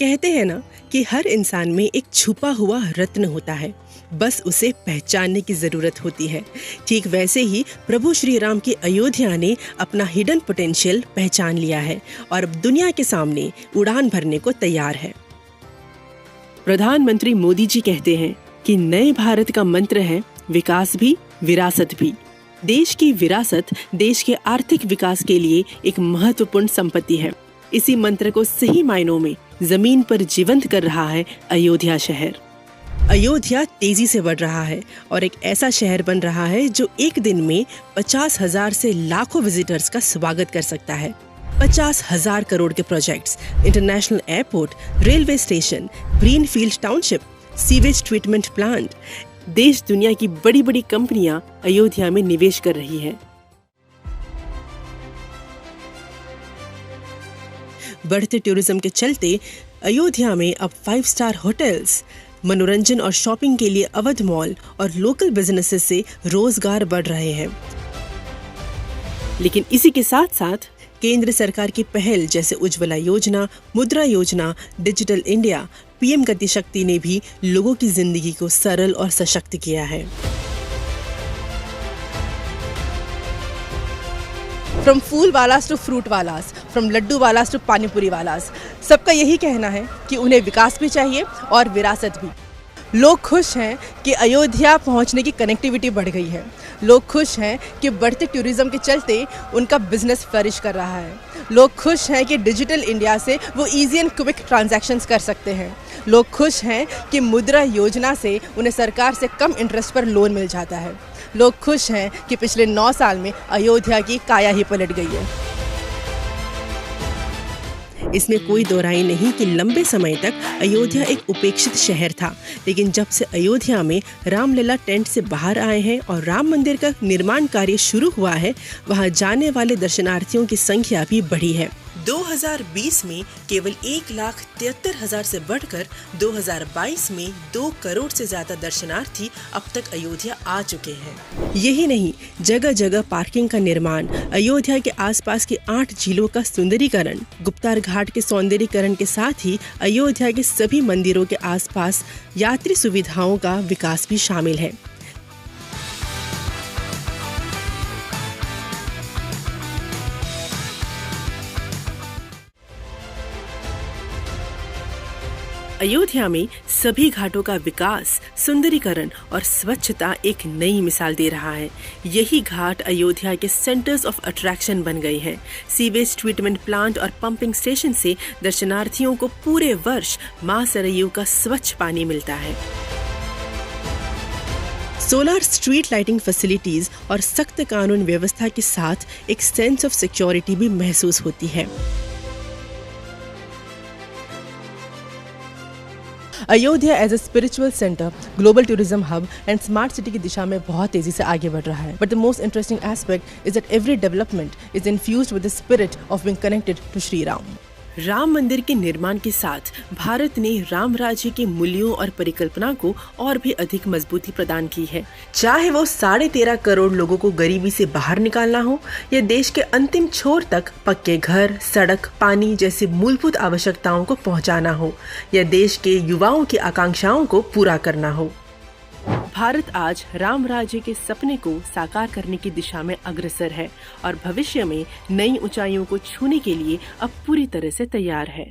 कहते हैं ना कि हर इंसान में एक छुपा हुआ रत्न होता है, बस उसे पहचानने की जरूरत होती है। ठीक वैसे ही प्रभु श्री राम की अयोध्या ने अपना हिडन पोटेंशियल पहचान लिया है और अब दुनिया के सामने उड़ान भरने को तैयार है। प्रधानमंत्री मोदी जी कहते हैं कि नए भारत का मंत्र है विकास भी विरासत भी। देश की विरासत देश के आर्थिक विकास के लिए एक महत्वपूर्ण संपत्ति है। इसी मंत्र को सही मायनों में जमीन पर जीवंत कर रहा है अयोध्या शहर। अयोध्या तेजी से बढ़ रहा है और एक ऐसा शहर बन रहा है जो एक दिन में 50,000 से लाखों विजिटर्स का स्वागत कर सकता है। 50,000 करोड़ के projects, international airport, railway station, greenfield township, sewage treatment plant, देश दुनिया की बड़ी बड़ी कंपनियां अयोध्या में निवेश कर रही हैं। बढ़ते टूरिज्म के चलते अयोध्या में अब 5 स्टार होटल्स, मनोरंजन और शॉपिंग के लिए अवध मॉल और लोकल बिजनेसेस से रोजगार बढ़ रहे हैं। लेकिन इसी के साथ साथ केंद्र सरकार की पहल जैसे उज्ज्वला योजना, मुद्रा योजना, डिजिटल इंडिया, पीएम गति शक्ति ने भी लोगों की जिंदगी को सरल और सशक्त किया है। From phool wallas to fruit wallas, from laddoo wallas to panipuri wallas, सबका यही कहना है कि उन्हें विकास भी चाहिए और विरासत भी। लोग खुश हैं कि अयोध्या पहुंचने की कनेक्टिविटी बढ़ गई है। लोग खुश हैं कि बढ़ते टूरिज्म के चलते उनका बिजनेस फ्लरिश कर रहा है। लोग खुश हैं कि डिजिटल इंडिया से वो इजी एंड क्विक ट्रांजैक्शंस कर सकते हैं। लोग खुश हैं कि मुद्रा योजना से उन्हें सरकार से कम इंटरेस्ट पर लोन मिल जाता है। लोग खुश हैं कि पिछले 9 साल में अयोध्या की काया ही पलट गई है। इसमें कोई दोहराई नहीं कि लंबे समय तक अयोध्या एक उपेक्षित शहर था, लेकिन जब से अयोध्या में रामलला टेंट से बाहर आए हैं और राम मंदिर का निर्माण कार्य शुरू हुआ है, वहां जाने वाले दर्शनार्थियों की संख्या भी बढ़ी है। 2020 में केवल 1,73,000 से बढ़कर 2022 में 2 करोड़ से ज्यादा दर्शनार्थी अब तक अयोध्या आ चुके हैं। यही नहीं, जगह जगह पार्किंग का निर्माण, अयोध्या के आसपास के 8 झीलों का सुंदरीकरण, गुप्तार घाट के सौंदर्यीकरण के साथ ही अयोध्या के सभी मंदिरों के आसपास यात्री सुविधाओं का विकास भी शामिल है। अयोध्या में सभी घाटों का विकास, सुंदरीकरण और स्वच्छता एक नई मिसाल दे रहा है। यही घाट अयोध्या के सेंटर्स ऑफ अट्रैक्शन बन गए हैं। सीवेज ट्रीटमेंट प्लांट और पंपिंग स्टेशन से दर्शनार्थियों को पूरे वर्ष मां सरयू का स्वच्छ पानी मिलता है। सोलर स्ट्रीट लाइटिंग फैसिलिटीज और सख्त कानून व्यवस्था के साथ एक सेंस ऑफ सिक्योरिटी भी महसूस होती है। Ayodhya as a spiritual centre, global tourism hub and smart city की दिशा में बहुत तेजी से आगे बढ़ रहा है। But the most interesting aspect is that every development is infused with the spirit of being connected to Shri Ram. Ram मंदिर के निर्माण के साथ भारत ने राम राज्य के मूल्यों और परिकल्पना को और भी अधिक मजबूती प्रदान की है। चाहे वो 13.5 करोड़ लोगों को गरीबी से बाहर निकालना हो या देश के अंतिम छोर तक पक्के घर, सड़क, पानी जैसी मूलभूत आवश्यकताओं को पहुंचाना हो या देश के युवाओं की आकांक्षाओं को पूरा करना हो। भारत आज राम राज्य के सपने को साकार करने की दिशा में अग्रसर है और भविष्य में नई ऊंचाइयों को छूने के लिए अब पूरी तरह से तैयार है।